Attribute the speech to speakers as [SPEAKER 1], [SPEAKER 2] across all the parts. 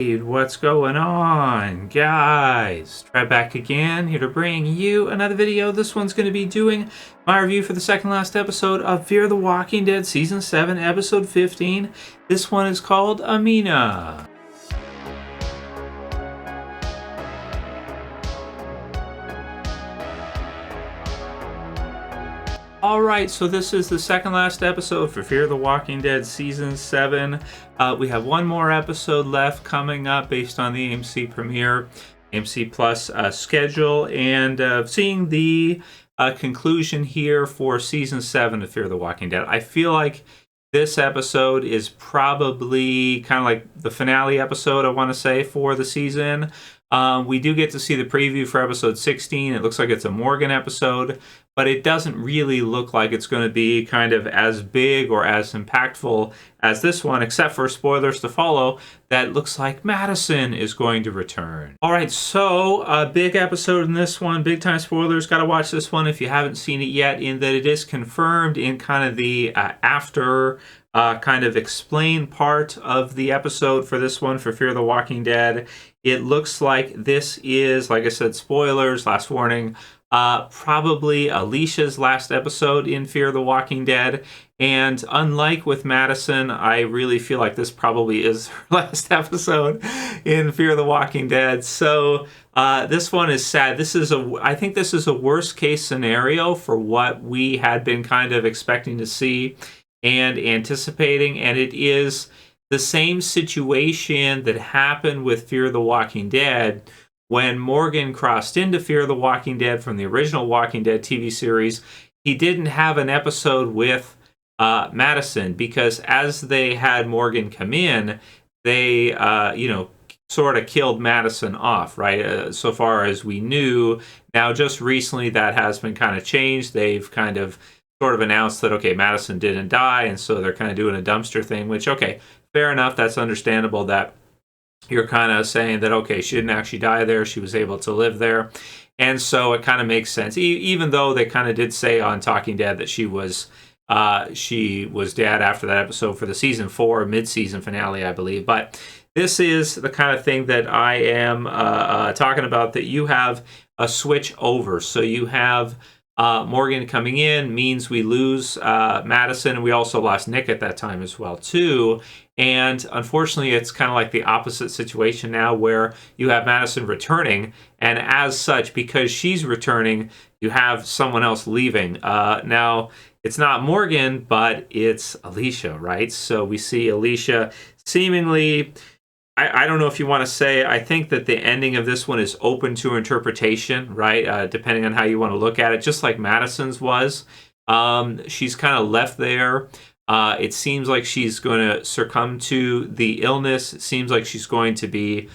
[SPEAKER 1] What's going on, guys? Trev back again, here to bring you another video. This one's going to be doing my review for the second last episode of Fear the Walking Dead Season 7, Episode 15. This one is called Amina. Alright, so this is the second last episode for Fear the Walking Dead Season 7. We have one more episode left coming up based on the AMC premiere, AMC Plus schedule, and seeing the conclusion here for Season 7 of Fear the Walking Dead. I feel like this episode is probably kind of like the finale episode, I want to say, for the season. We do get to see the preview for episode 16. It looks like it's a Morgan episode, but it doesn't really look like it's going to be kind of as big or as impactful as this one, except for spoilers to follow, that looks like Madison is going to return. All right, so a big episode in this one, big time spoilers. Got to watch this one if you haven't seen it yet, in that it is confirmed in kind of the after kind of explain part of the episode for this one, for Fear the Walking Dead. It looks like this is, like I said, spoilers, last warning, probably Alicia's last episode in Fear the Walking Dead. And unlike with Madison, I really feel like this probably is her last episode in Fear the Walking Dead. So this one is sad. I think this is a worst case scenario for what we had been kind of expecting to see and anticipating. And it is the same situation that happened with Fear the Walking Dead when Morgan crossed into Fear the Walking Dead from the original Walking Dead TV series. He didn't have an episode with Madison, because as they had Morgan come in, they, sort of killed Madison off, right? So far as we knew. Now, just recently, that has been kind of changed. They've kind of sort of announced that, okay, Madison didn't die, and so they're kind of doing a dumpster thing, which, okay, fair enough. That's understandable that you're kind of saying that, okay, she didn't actually die there. She was able to live there. And so it kind of makes sense, even though they kind of did say on Talking Dead that she was dead after that episode for the season 4 mid-season finale, I believe. But this is the kind of thing that I am talking about, that you have a switch over. So you have Morgan coming in means we lose Madison, and we also lost Nick at that time as well too. And unfortunately, it's kind of like the opposite situation now, where you have Madison returning, and as such, because she's returning, you have someone else leaving. Now, it's not Morgan, but it's Alicia, right? So we see Alicia seemingly, I don't know if you want to say, I think that the ending of this one is open to interpretation, right? Depending on how you want to look at it, just like Madison's was. She's kind of left there. It seems like she's going to succumb to the illness. It seems like she's going to be,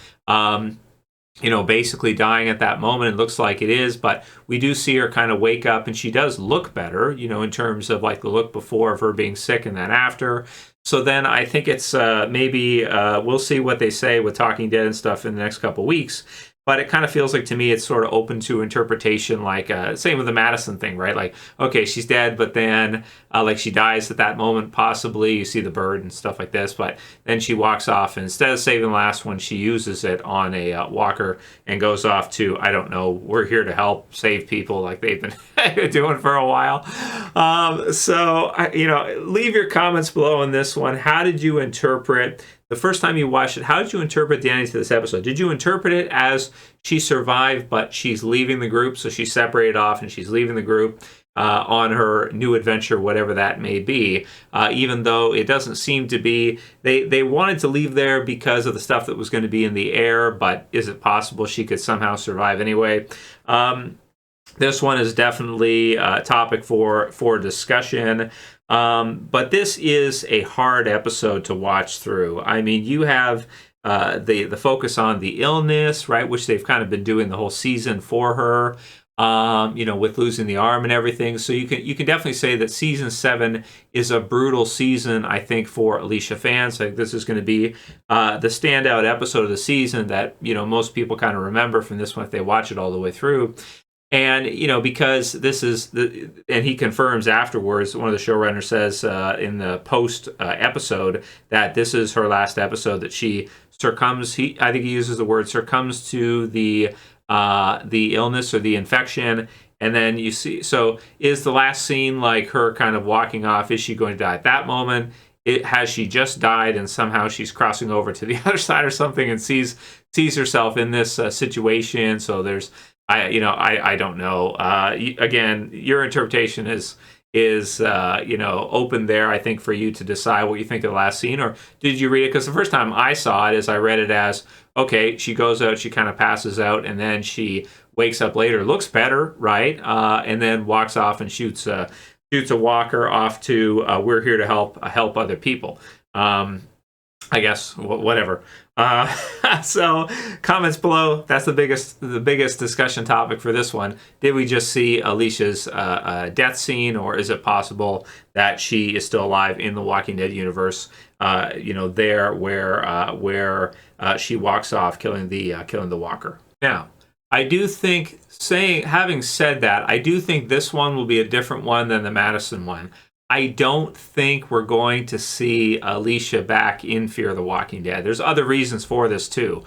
[SPEAKER 1] basically dying at that moment. It looks like it is, but we do see her kind of wake up, and she does look better, in terms of like the look before of her being sick and then after. So then I think it's maybe we'll see what they say with Talking Dead and stuff in the next couple weeks. But it kind of feels like, to me, it's sort of open to interpretation, like same with the Madison thing, right? Like, okay, she's dead, but then like she dies at that moment, possibly. You see the bird and stuff like this, but then she walks off, and instead of saving the last one, she uses it on a walker and goes off to, I don't know, we're here to help save people, like they've been doing for a while. Leave your comments below on this one. How did you interpret the first time you watched it? How did you interpret the ending to this episode? Did you interpret it as she survived, but she's leaving the group, so she's separated off and she's leaving the group on her new adventure, whatever that may be, even though it doesn't seem to be, they wanted to leave there because of the stuff that was going to be in the air, but is it possible she could somehow survive anyway? This one is definitely a topic for discussion. But this is a hard episode to watch through. I mean, you have the focus on the illness, right, which they've kind of been doing the whole season for her, with losing the arm and everything. So you can definitely say that season 7 is a brutal season, I think, for Alicia fans. I think this is going to be the standout episode of the season that, most people kind of remember from this one if they watch it all the way through. And, because this is, and he confirms afterwards, one of the showrunners says in the post episode that this is her last episode that she succumbs. I think he uses the word succumbs to the illness or the infection. And then you see, so is the last scene like her kind of walking off? Is she going to die at that moment? Has she just died and somehow she's crossing over to the other side or something and sees herself in this situation? So there's, I don't know. Again, your interpretation is open there, I think, for you to decide what you think of the last scene. Or did you read it? Because the first time I saw it is I read it as, okay, she goes out, she kind of passes out, and then she wakes up later, looks better, right? And then walks off and shoots a walker off to we're here to help other people. I guess whatever. So comments below. That's the biggest discussion topic for this one. Did we just see Alicia's death scene, or is it possible that she is still alive in the Walking Dead universe? There where she walks off, killing the walker. Now, I do think, having said that, I do think this one will be a different one than the Madison one. I don't think we're going to see Alicia back in Fear the Walking Dead. There's other reasons for this too,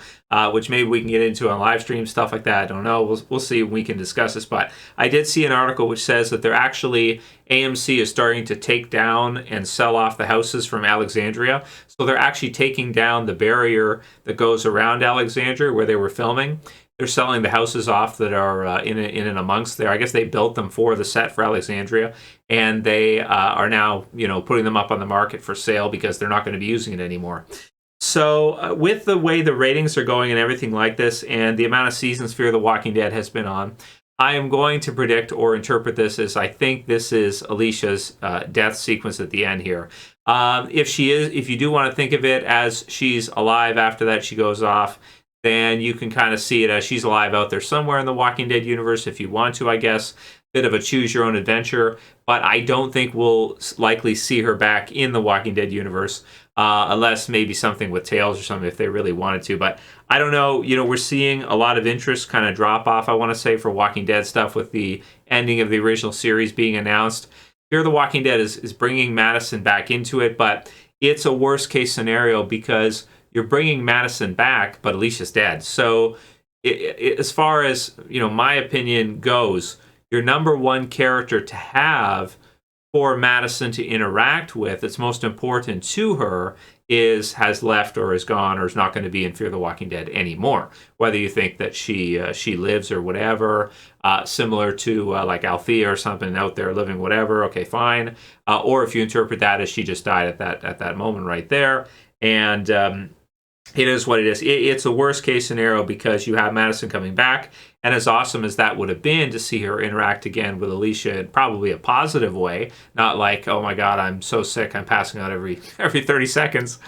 [SPEAKER 1] which maybe we can get into on live stream, stuff like that. I don't know. We'll see when we can discuss this. But I did see an article which says that AMC is starting to take down and sell off the houses from Alexandria. So they're actually taking down the barrier that goes around Alexandria where they were filming. They're selling the houses off that are in and amongst there. I guess they built them for the set for Alexandria, and they are now, putting them up on the market for sale because they're not going to be using it anymore. So with the way the ratings are going and everything like this, and the amount of seasons Fear the Walking Dead has been on, I am going to predict or interpret this as I think this is Alicia's death sequence at the end here. If you do want to think of it as she's alive after that, she goes off, then you can kind of see it as she's alive out there somewhere in the Walking Dead universe if you want to, I guess. Bit of a choose your own adventure, but I don't think we'll likely see her back in the Walking Dead universe, unless maybe something with Tales or something if they really wanted to. But I don't know. We're seeing a lot of interest kind of drop off, I want to say, for Walking Dead stuff with the ending of the original series being announced. Fear the Walking Dead is bringing Madison back into it, but it's a worst case scenario because you're bringing Madison back, but Alicia's dead. So as far as, my opinion goes, your number one character to have for Madison to interact with, that's most important to her, has left or is gone or is not going to be in Fear the Walking Dead anymore. Whether you think that she lives or whatever, similar to like Althea or something out there living whatever, okay, fine. Or if you interpret that as she just died at that moment right there. And it is what it is. It's a worst case scenario because you have Madison coming back, and as awesome as that would have been to see her interact again with Alicia in probably a positive way, not like, oh my God, I'm so sick, I'm passing out every 30 seconds,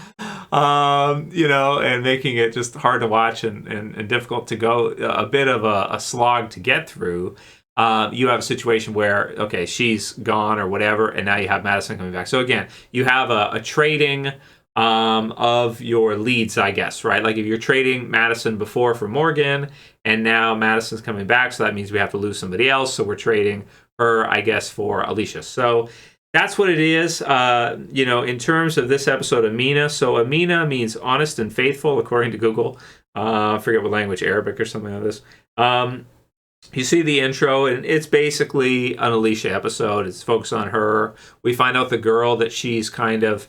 [SPEAKER 1] and making it just hard to watch and difficult to go, a bit of a slog to get through. You have a situation where, okay, she's gone or whatever, and now you have Madison coming back. So again, you have a trading of your leads, I guess, right? Like if you're trading Madison before for Morgan, and now Madison's coming back, so that means we have to lose somebody else, so we're trading her, I guess, for Alicia. So that's what it is, in terms of this episode, Amina. So Amina means honest and faithful, according to Google. I forget what language, Arabic or something like this. You see the intro, and it's basically an Alicia episode. It's focused on her. We find out the girl that she's kind of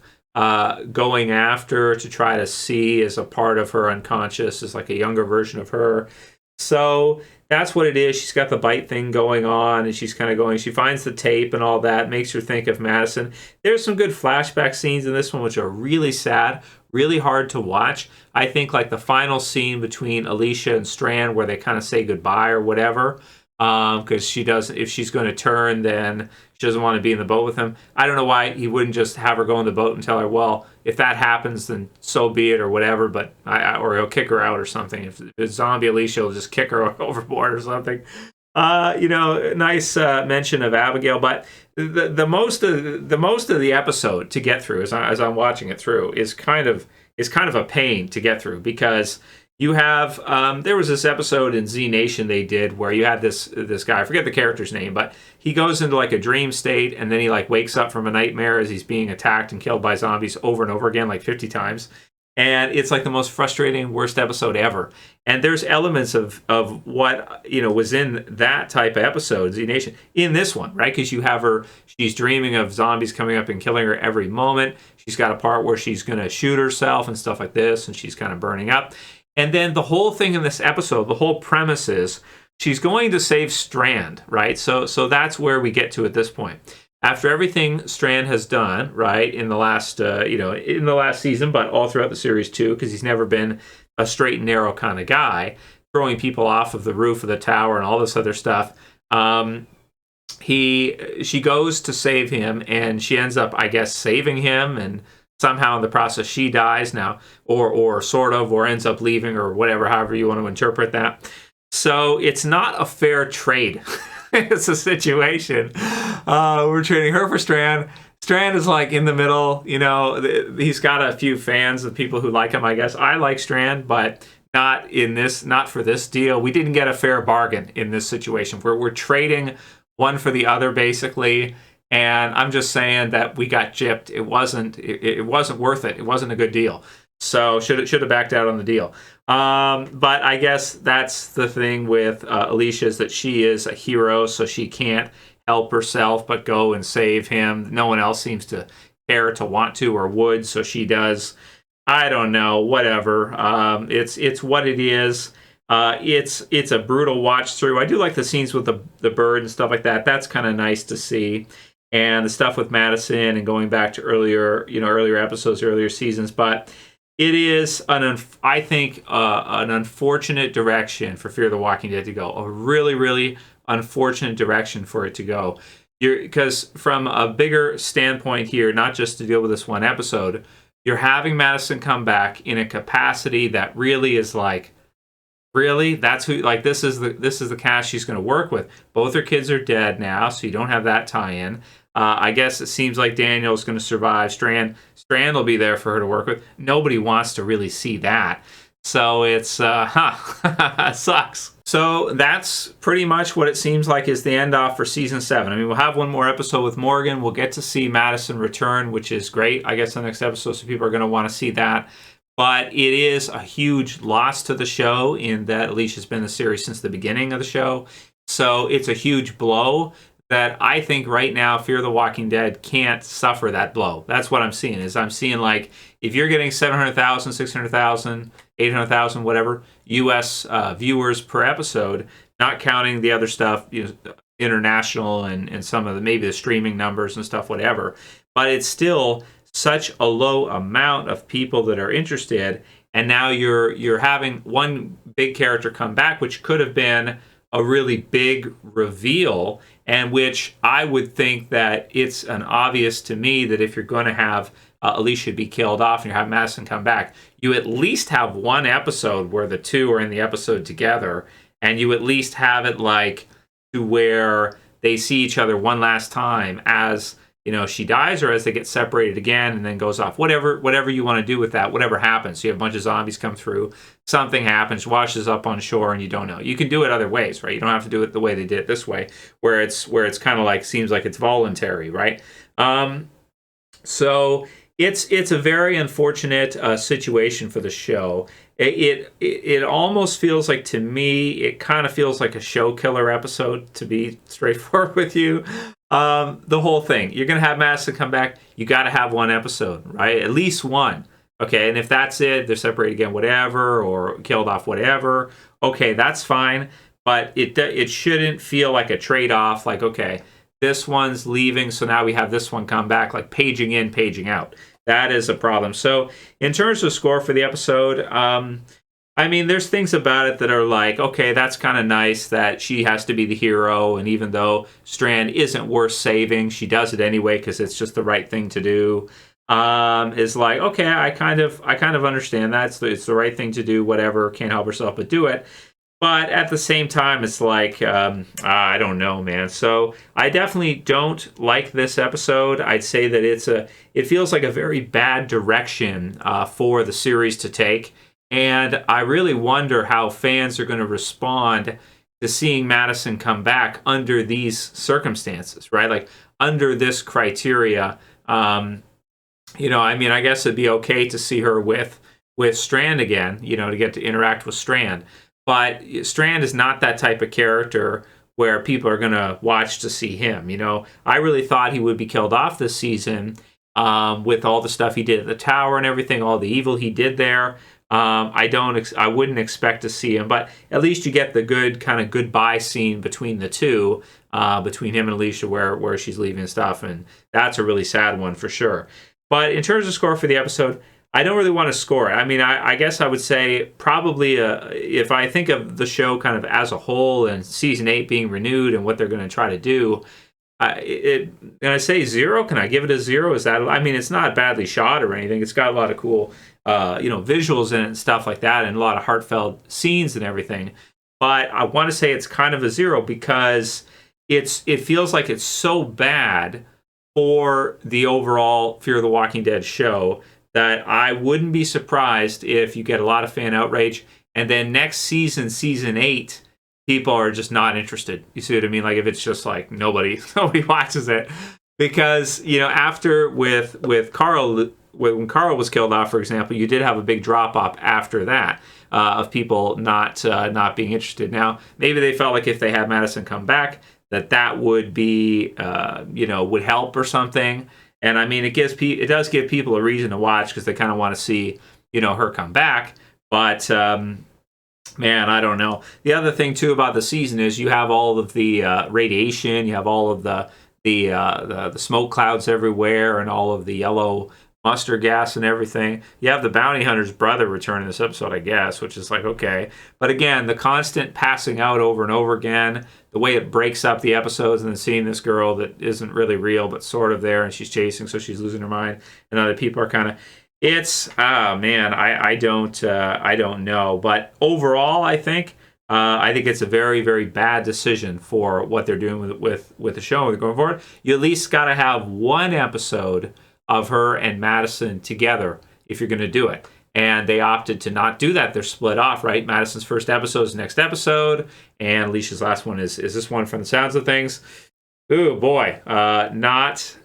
[SPEAKER 1] going after to try to see as a part of her unconscious, is like a younger version of her. So that's what it is. She's got the bite thing going on, and she's kind of going, she finds the tape and all that, makes her think of Madison. There's some good flashback scenes in this one, which are really sad, really hard to watch. I think like the final scene between Alicia and Strand where they kind of say goodbye or whatever, because if she's going to turn, then she doesn't want to be in the boat with him. I don't know why he wouldn't just have her go in the boat and tell her, well, if that happens, then so be it or whatever, but or he'll kick her out or something. If it's zombie Alicia, he'll just kick her overboard or something. Nice mention of Abigail, but the most of the episode to get through, as I'm watching it through, is kind of a pain to get through, because you have there was this episode in Z Nation they did where you had this guy, I forget the character's name, but he goes into like a dream state, and then he like wakes up from a nightmare as he's being attacked and killed by zombies over and over again, like 50 times. And it's like the most frustrating, worst episode ever. And there's elements of what was in that type of episode, Z Nation, in this one, right? Because you have her, she's dreaming of zombies coming up and killing her every moment. She's got a part where she's going to shoot herself and stuff like this, and she's kind of burning up. And then the whole thing in this episode, the whole premise is she's going to save Strand, right? So that's where we get to at this point. After everything Strand has done, right, in the last, in the last season, but all throughout the series too, because he's never been a straight and narrow kind of guy, throwing people off of the roof of the tower and all this other stuff. She goes to save him, and she ends up, I guess, saving him, and somehow in the process she dies now, or sort of, or ends up leaving, or whatever, however you want to interpret that. So it's not a fair trade. It's a situation. We're trading her for Strand. Strand is like in the middle. He's got a few fans of people who like him, I guess. I like Strand, but not for this deal. We didn't get a fair bargain in this situation. We're trading one for the other, basically. And I'm just saying that we got gypped. It wasn't worth it. It wasn't a good deal. So should have backed out on the deal. But I guess that's the thing with Alicia, is that she is a hero, so she can't help herself but go and save him. No one else seems to care to want to or would, so she does. I don't know, whatever. It's what it is. It's a brutal watch through. I do like the scenes with the bird and stuff like that. That's kind of nice to see. And the stuff with Madison and going back to earlier episodes, earlier seasons, but it is I think an unfortunate direction for Fear the Walking Dead to go. A really, really unfortunate direction for it to go. Because from a bigger standpoint here, not just to deal with this one episode, you're having Madison come back in a capacity that really is like, really? That's who, like, this is the cast she's going to work with. Both her kids are dead now, so you don't have that tie-in. I guess it seems like Daniel's going to survive. Strand will be there for her to work with. Nobody wants to really see that. So it's, it sucks. So that's pretty much what it seems like is the end off for season 7. I mean, we'll have one more episode with Morgan. We'll get to see Madison return, which is great. I guess the next episode, so people are going to want to see that. But it is a huge loss to the show in that Alicia's been in the series since the beginning of the show. So it's a huge blow that I think right now Fear the Walking Dead can't suffer that blow. That's what I'm seeing. I'm seeing like if you're getting 700,000, 600,000, 800,000, whatever, U.S. Viewers per episode, not counting the other stuff, international and some of maybe the streaming numbers and stuff, whatever. But it's still such a low amount of people that are interested, and now you're having one big character come back, which could have been a really big reveal, and which I would think that it's an obvious to me that if you're going to have Alicia be killed off and you have Madison come back, you at least have one episode where the two are in the episode together, and you at least have it like to where they see each other one last time as she dies, or as they get separated again and then goes off. Whatever you want to do with that, whatever happens. So you have a bunch of zombies come through, something happens, washes up on shore, and you don't know. You can do it other ways, right? You don't have to do it the way they did it this way, where it's kind of like seems like it's voluntary, right? So it's a very unfortunate situation for the show. It almost feels like, to me, it kind of feels like a show killer episode, to be straightforward with you. The whole thing. You're going to have Madison come back. You got to have one episode, right? At least one. Okay, and if that's it, they're separated again, whatever, or killed off, whatever. Okay, that's fine. But it shouldn't feel like a trade-off, like, okay, this one's leaving, so now we have this one come back, like paging in, paging out. That is a problem. So in terms of score for the episode, I mean, there's things about it that are like, okay, that's kind of nice that she has to be the hero, and even though Strand isn't worth saving, she does it anyway because it's just the right thing to do. Is like, okay, I kind of understand that. It's the right thing to do, whatever, can't help herself but do it. But at the same time, it's like, I don't know, man. So I definitely don't like this episode. I'd say that it feels like a very bad direction for the series to take. And I really wonder how fans are going to respond to seeing Madison come back under these circumstances, right? Like under this criteria. I mean, I guess it'd be okay to see her with with Strand again, to get to interact with Strand. But Strand is not that type of character where people are going to watch to see him. I really thought he would be killed off this season with all the stuff he did at the tower and everything, all the evil he did there. I wouldn't expect to see him, but at least you get the good kind of goodbye scene between the two, between him and Alicia, where she's leaving stuff, and that's a really sad one for sure. But in terms of score for the episode, I don't really want to score it. I mean, I guess I would say probably if I think of the show kind of as a whole and season 8 being renewed and what they're going to try to do, can I say 0? Can I give it a 0? Is that? I mean, it's not badly shot or anything. It's got a lot of cool, visuals in it and stuff like that, and a lot of heartfelt scenes and everything. But I want to say it's kind of a 0 because it feels like it's so bad for the overall Fear the Walking Dead show that I wouldn't be surprised if you get a lot of fan outrage, and then next season, season 8, people are just not interested. You see what I mean? Like if it's just like nobody watches it, because after with Carl, when Carl was killed off, for example, you did have a big drop off after that of people not being interested. Now maybe they felt like if they had Madison come back, that would be would help or something. And I mean, it does give people a reason to watch because they kind of want to see her come back. But man, I don't know. The other thing too about the season is you have all of the radiation, you have all of the smoke clouds everywhere, and all of the yellow mustard gas and everything. You have the bounty hunter's brother return in this episode, I guess, which is like, okay. But again, the constant passing out over and over again, the way it breaks up the episodes, and then seeing this girl that isn't really real but sort of there, and she's chasing, so she's losing her mind, and other people are kind of. It's man, I don't know, but overall, I think it's a very, very bad decision for what they're doing with the show going forward. You at least got to have one episode of her and Madison together if you're going to do it. And they opted to not do that. They're split off, right? Madison's first episode is next episode, and Alicia's last one is this one from the sounds of things. Ooh, boy. Not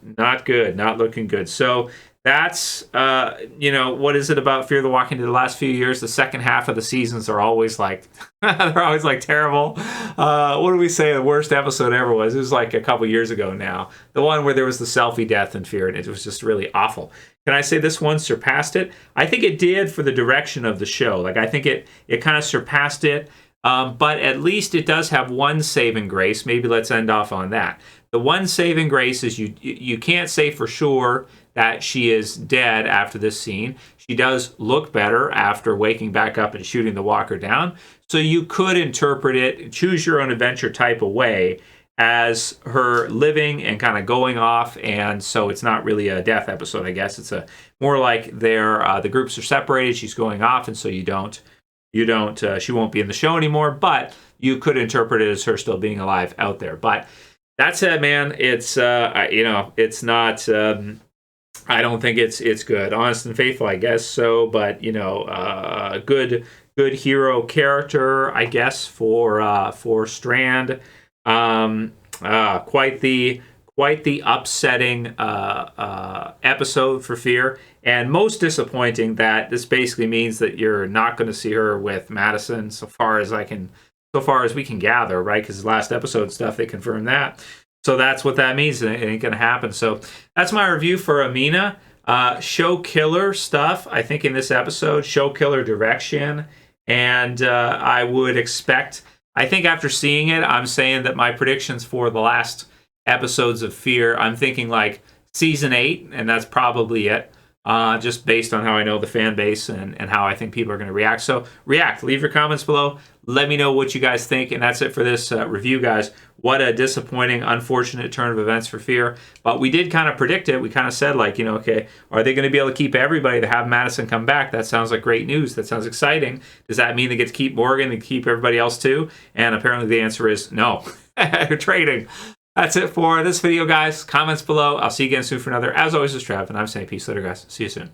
[SPEAKER 1] good. Not looking good. So that's, what is it about Fear the Walking Dead the last few years? The second half of the seasons are always like, they're always like terrible. What do we say the worst episode ever was? It was like a couple years ago now. The one where there was the selfie death in Fear, and it was just really awful. Can I say this one surpassed it? I think it did for the direction of the show. Like, I think it kind of surpassed it. But at least it does have one saving grace. Maybe let's end off on that. The one saving grace is you can't say for sure that she is dead after this scene. She does look better after waking back up and shooting the walker down. So you could interpret it, choose your own adventure type of way, as her living and kind of going off, and so it's not really a death episode, I guess. It's more like the groups are separated, she's going off, and so she won't be in the show anymore, but you could interpret it as her still being alive out there. But that said, man, it's it's not I don't think it's good. Honest and faithful, I guess so, but good hero character, I guess, for Strand. Quite the upsetting episode for Fear, and most disappointing that this basically means that you're not going to see her with Madison, so far as we can gather, right? Because last episode stuff, they confirmed that. So that's what that means. It ain't going to happen. So that's my review for Amina. Show killer stuff, I think, in this episode. Show killer direction. And I would expect, I think after seeing it, I'm saying that my predictions for the last episodes of Fear, I'm thinking like season 8, and that's probably it. Just based on how I know the fan base and how I think people are going to react. So leave your comments below. Let me know what you guys think. And that's it for this review, guys. What a disappointing, unfortunate turn of events for Fear. But we did kind of predict it. We kind of said, like, okay, are they going to be able to keep everybody to have Madison come back? That sounds like great news. That sounds exciting. Does that mean they get to keep Morgan and keep everybody else too? And apparently the answer is no. You're trading. That's it for this video, guys. Comments below. I'll see you again soon for another. As always, it's Trev, and I'm saying peace later, guys. See you soon.